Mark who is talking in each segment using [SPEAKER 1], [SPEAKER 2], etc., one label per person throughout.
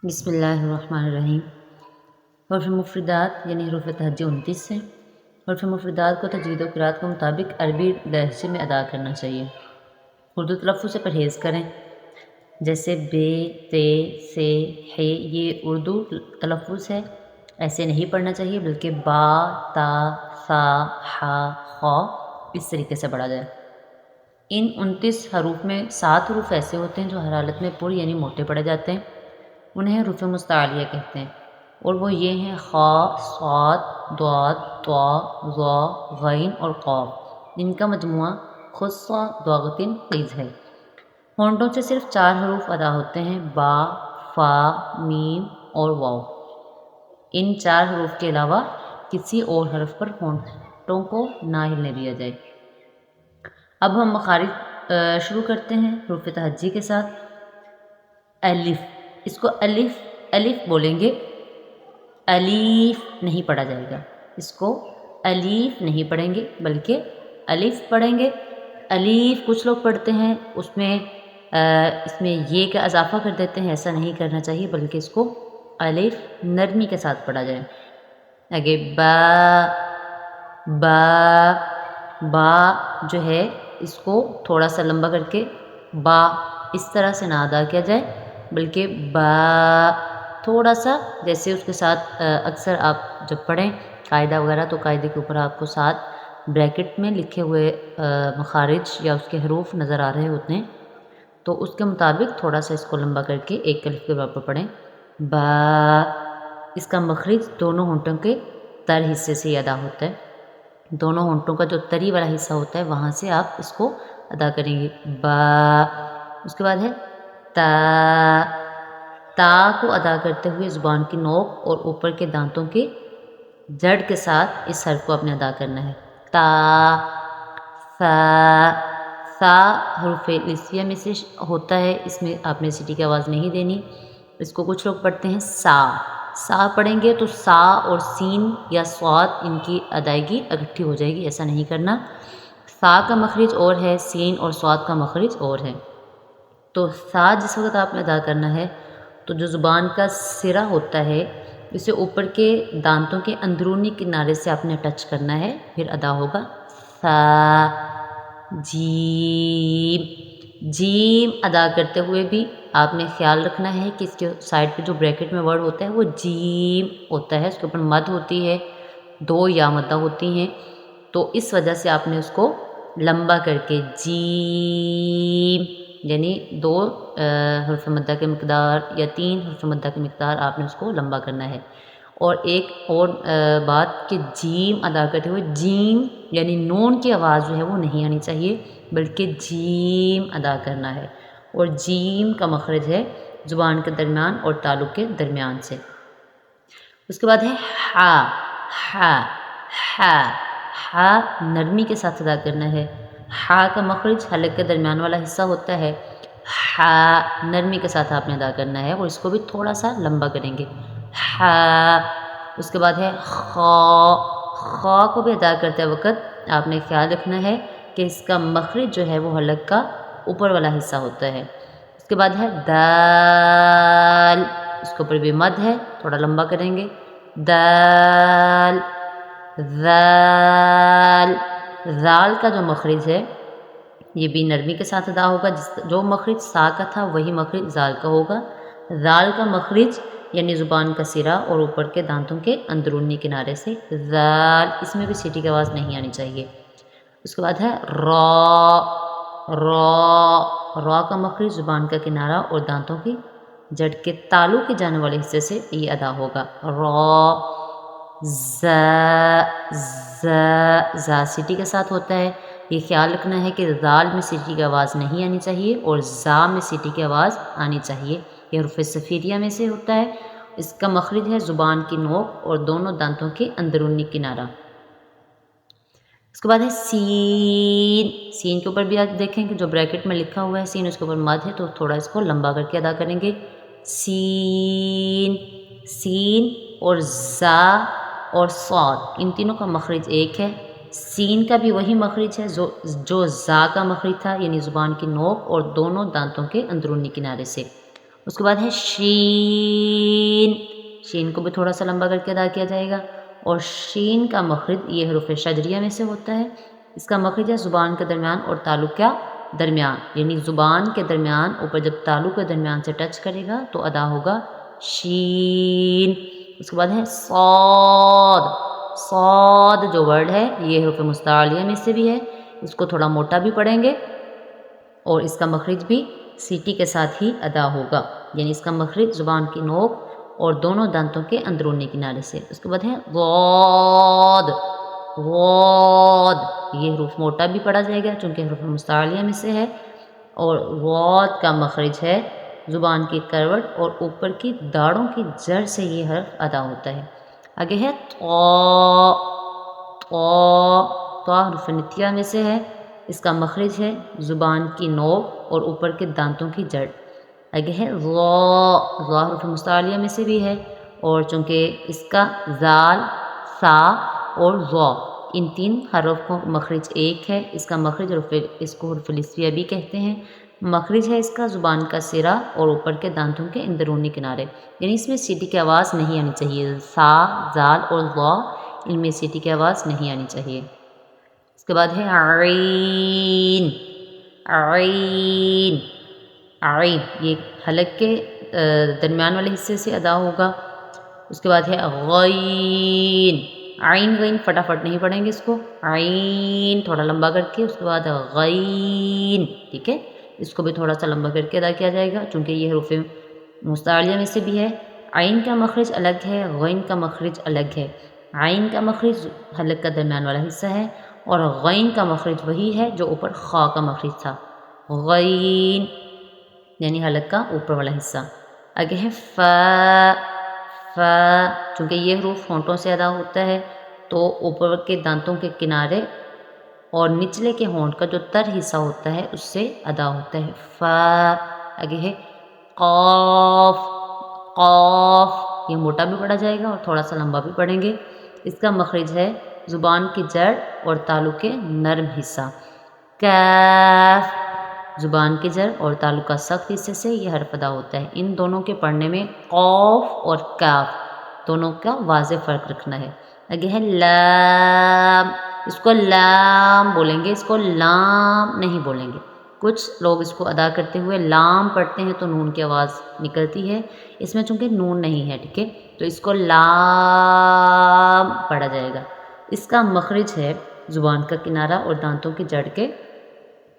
[SPEAKER 1] بسم اللہ الرحمن الرحیم۔ حروف مفردات یعنی حروف تہجی 29 ہیں۔ حروف مفردات کو تجوید و قرات کے مطابق عربی لہجے میں ادا کرنا چاہیے۔ اردو تلفظ سے پرہیز کریں، جیسے بے، تے، سے، ہے، یہ اردو تلفظ ہے، ایسے نہیں پڑھنا چاہیے بلکہ با، تا، ثا، حا، خا اس طریقے سے پڑھا جائے۔ ان 29 حروف میں 7 حروف ایسے ہوتے ہیں جو ہر حالت میں پر یعنی موٹے پڑھے جاتے ہیں، انہیں حروف مستعلیہ کہتے ہیں، اور وہ یہ ہیں خا، صاد، ضاد، طا، ظا، غین اور قاف۔ ان کا مجموعہ خص ضاغطن قیز ہے۔ ہونٹوں سے صرف 4 حروف ادا ہوتے ہیں، با، فا، میم اور واو۔ ان 4 حروف کے علاوہ کسی اور حرف پر ہونٹوں کو نہ ہلنے دیا جائے۔ اب ہم مخارج شروع کرتے ہیں حروف تہجی کے ساتھ۔ الف، اس کو الف بولیں گے، الیف نہیں پڑھا جائے گا، اس کو الیف نہیں پڑھیں گے بلکہ الف پڑھیں گے۔ الیف کچھ لوگ پڑھتے ہیں، اس میں یہ کا اضافہ کر دیتے ہیں، ایسا نہیں کرنا چاہیے بلکہ اس کو الف نرمی کے ساتھ پڑھا جائے۔ آگے با جو ہے اس کو تھوڑا سا لمبا کر کے با اس طرح سے نہ ادا کیا جائے بلکہ با تھوڑا سا، جیسے اس کے ساتھ اکثر آپ جب پڑھیں قاعدہ وغیرہ تو قاعدے کے اوپر آپ کو ساتھ بریکٹ میں لکھے ہوئے مخارج یا اس کے حروف نظر آ رہے ہوتے ہیں، تو اس کے مطابق تھوڑا سا اس کو لمبا کر کے ایک الف کے برابر پڑھیں۔ با، اس کا مخرج دونوں ہونٹوں کے تر حصے سے ہی ادا ہوتا ہے، دونوں ہونٹوں کا جو تری والا حصہ ہوتا ہے وہاں سے آپ اس کو ادا کریں گے، با۔ اس کے بعد ہے تا کو ادا کرتے ہوئے زبان کی نوک اور اوپر کے دانتوں کے جڑ کے ساتھ اس حرف کو اپنے ادا کرنا ہے، تا۔ سا حروف لسیہ میں سے ہوتا ہے، اس میں آپ نے سیٹی کی آواز نہیں دینی، اس کو کچھ لوگ پڑھتے ہیں سا پڑھیں گے تو سا اور سین یا صاد ان کی ادائیگی اکٹھی ہو جائے گی، ایسا نہیں کرنا۔ سا کا مخرج اور ہے، سین اور صاد کا مخرج اور ہے، تو سا جس وقت آپ نے ادا کرنا ہے تو جو زبان کا سرا ہوتا ہے اسے اوپر کے دانتوں کے اندرونی کنارے سے آپ نے ٹچ کرنا ہے، پھر ادا ہوگا سا۔ جیم ادا کرتے ہوئے بھی آپ نے خیال رکھنا ہے کہ اس کے سائڈ پہ جو بریکٹ میں ورڈ ہوتا ہے وہ جیم ہوتا ہے، اس کے اوپر مد ہوتی ہے، 2 یا مدہ ہوتی ہیں، تو اس وجہ سے آپ نے اس کو لمبا کر کے جیم یعنی 2 حرف مدہ کے مقدار یا 3 حرف مدہ کی مقدار آپ نے اس کو لمبا کرنا ہے۔ اور ایک اور بات کہ جیم ادا کرتے ہوئے جیم یعنی نون کی آواز جو ہے وہ نہیں آنی چاہیے بلکہ جیم ادا کرنا ہے، اور جیم کا مخرج ہے زبان کے درمیان اور تالو کے درمیان سے۔ اس کے بعد ہے ہا نرمی کے ساتھ ادا کرنا ہے، ہا کا مخرج حلق کے درمیان والا حصہ ہوتا ہے، ہا نرمی کے ساتھ آپ نے ادا کرنا ہے اور اس کو بھی تھوڑا سا لمبا کریں گے، ہا۔ اس کے بعد ہے خا کو بھی ادا کرتے وقت آپ نے خیال رکھنا ہے کہ اس کا مخرج جو ہے وہ حلق کا اوپر والا حصہ ہوتا ہے۔ اس کے بعد ہے دال، اس کے اوپر بھی مد ہے، تھوڑا لمبا کریں گے، دال۔ ذال کا جو مخرج ہے یہ بھی نرمی کے ساتھ ادا ہوگا، جو مخرج سا کا تھا وہی مخرج ذال کا ہوگا۔ ذال کا مخرج یعنی زبان کا سرا اور اوپر کے دانتوں کے اندرونی کنارے سے ذال، اس میں بھی سیٹی کی آواز نہیں آنی چاہیے۔ اس کے بعد ہے را کا مخرج زبان کا کنارہ اور دانتوں کی جڑ کے تالو کے جانے والے حصے سے یہ ادا ہوگا، را۔ زا سیٹی کے ساتھ ہوتا ہے، یہ خیال رکھنا ہے کہ ذال میں سیٹی کی آواز نہیں آنی چاہیے اور زا میں سیٹی کی آواز آنی چاہیے، یہ حروف صفیریہ میں سے ہوتا ہے، اس کا مخرج ہے زبان کی نوک اور دونوں دانتوں کے اندرونی کنارہ۔ اس کے بعد ہے سین کے اوپر بھی آپ دیکھیں کہ جو بریکٹ میں لکھا ہوا ہے سین، اس کے اوپر مد ہے تو تھوڑا اس کو لمبا کر کے ادا کریں گے، سین اور زا اور صاد ان تینوں کا مخرج ایک ہے، سین کا بھی وہی مخرج ہے جو زا کا مخرج تھا یعنی زبان کی نوک اور دونوں دانتوں کے اندرونی کنارے سے، اس کے بعد ہے شین، شین کو بھی تھوڑا سا لمبا کر کے ادا کیا جائے گا، اور شین کا مخرج یہ حروف شجریہ میں سے ہوتا ہے، اس کا مخرج ہے زبان کے درمیان اور تالو کے درمیان، یعنی زبان کے درمیان اوپر جب تالو کے درمیان سے ٹچ کرے گا تو ادا ہوگا شین۔ اس کے بعد ہے صاد، صاد جو ورڈ ہے یہ حروف مستعلیہ میں سے بھی ہے، اس کو تھوڑا موٹا بھی پڑھیں گے اور اس کا مخرج بھی سیٹی کے ساتھ ہی ادا ہوگا، یعنی اس کا مخرج زبان کی نوک اور دونوں دانتوں کے اندرونی کنارے سے۔ اس کے بعد ہے غاد، غاد یہ حروف موٹا بھی پڑھا جائے گا چونکہ حروف مستعلیہ میں سے ہے، اور غاد کا مخرج ہے زبان کی کروٹ اور اوپر کی داڑھوں کی جڑ سے یہ حرف ادا ہوتا ہے۔ آگے ہے طا، طا، طا حرف نتیہ میں سے ہے، اس کا مخرج ہے زبان کی نوک اور اوپر کے دانتوں کی جڑ۔ آگے ہے ظا، ظا حرف مستعلیہ میں سے بھی ہے، اور چونکہ اس کا زال، سا اور ظا ان تین حروف کو مخرج ایک ہے، اس کا مخرج اس کو حرف لسویہ بھی کہتے ہیں، مخرج ہے اس کا زبان کا سرا اور اوپر کے دانتوں کے اندرونی کنارے، یعنی اس میں سیٹی کی آواز نہیں آنی چاہیے، سا، زال اور ظا ان میں سیٹی کی آواز نہیں آنی چاہیے۔ اس کے بعد ہے عین، عین، عین یہ حلق کے درمیان والے حصے سے ادا ہوگا۔ اس کے بعد ہے غین، عین غین فٹافٹ نہیں پڑھیں گے اس کو، عین تھوڑا لمبا کر کے، اس کے بعد غین، ٹھیک ہے، اس کو بھی تھوڑا سا لمبا کر کے ادا کیا جائے گا چونکہ یہ حروف مستعلیہ میں سے بھی ہے۔ عین کا مخرج الگ ہے، غین کا مخرج الگ ہے، عین کا مخرج حلق کا درمیان والا حصہ ہے اور غین کا مخرج وہی ہے جو اوپر خا کا مخرج تھا، غین یعنی حلق کا اوپر والا حصہ۔ آگے ہے فا، فا چونکہ یہ حروف ہونٹوں سے ادا ہوتا ہے تو اوپر کے دانتوں کے کنارے اور نچلے کے ہونٹ کا جو تر حصہ ہوتا ہے اس سے ادا ہوتا ہے فا۔ آگے ہے قاف، قاف یہ موٹا بھی پڑھا جائے گا اور تھوڑا سا لمبا بھی پڑھیں گے، اس کا مخرج ہے زبان کی جڑ اور تالو کے نرم حصہ۔ کاف زبان کی جڑ اور تالو کا سخت حصے سے یہ حرف ادا ہوتا ہے، ان دونوں کے پڑھنے میں قاف اور کاف دونوں کا واضح فرق رکھنا ہے۔ آگے ہے لام، اس کو لام بولیں گے، اس کو لام نہیں بولیں گے، کچھ لوگ اس کو ادا کرتے ہوئے لام پڑھتے ہیں تو نون کی آواز نکلتی ہے، اس میں چونکہ نون نہیں ہے، ٹھیک ہے، تو اس کو لام پڑھا جائے گا، اس کا مخرج ہے زبان کا کنارہ اور دانتوں کی جڑ کے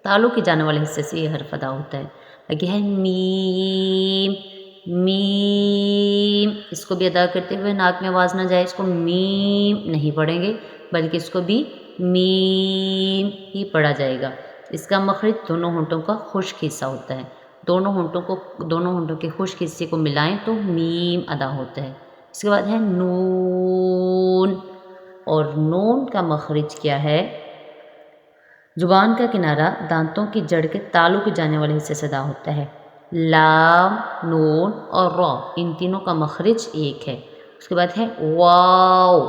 [SPEAKER 1] تالو کے جانے والے حصے سے یہ حرف ادا ہوتا ہے۔ آگے ہے میم، میم اس کو بھی ادا کرتے ہوئے ناک میں آواز نہ جائے، اس کو میم نہیں پڑھیں گے بلکہ اس کو بھی میم ہی پڑھا جائے گا، اس کا مخرج دونوں ہونٹوں کا خشک حصہ ہوتا ہے، دونوں ہونٹوں کے خشک حصے کو ملائیں تو میم ادا ہوتا ہے۔ اس کے بعد ہے نون، اور نون کا مخرج کیا ہے؟ زبان کا کنارہ دانتوں کی جڑ کے تالو کے جانے والے حصے سے ادا ہوتا ہے۔ لام، نون اور را ان تینوں کا مخرج ایک ہے۔ اس کے بعد ہے واو،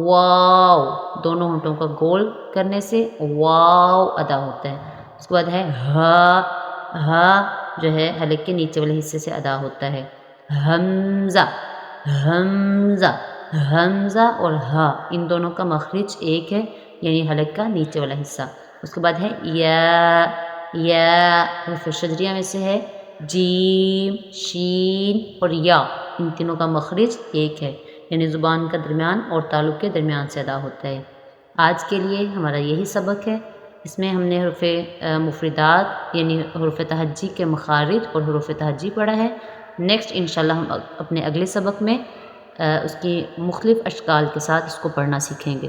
[SPEAKER 1] واو دونوں ہونٹوں کا گول کرنے سے واو ادا ہوتا ہے۔ اس کے بعد ہے ہا، ہا جو ہے حلق کے نیچے والے حصے سے ادا ہوتا ہے۔ حمزہ، حمزہ، حمزہ اور ہا ان دونوں کا مخرج ایک ہے یعنی حلق کا نیچے والا حصہ۔ اس کے بعد ہے یا، یا حرف شجریہ میں سے ہے، جیم، شین اور یا ان تینوں کا مخرج ایک ہے یعنی زبان کا درمیان اور تالو کے درمیان سے ادا ہوتا ہے۔ آج کے لیے ہمارا یہی سبق ہے، اس میں ہم نے حروف مفردات یعنی حروف تہجی کے مخارج اور حروف تہجی پڑھا ہے۔ نیکسٹ انشاءاللہ ہم اپنے اگلے سبق میں اس کی مختلف اشکال کے ساتھ اس کو پڑھنا سیکھیں گے۔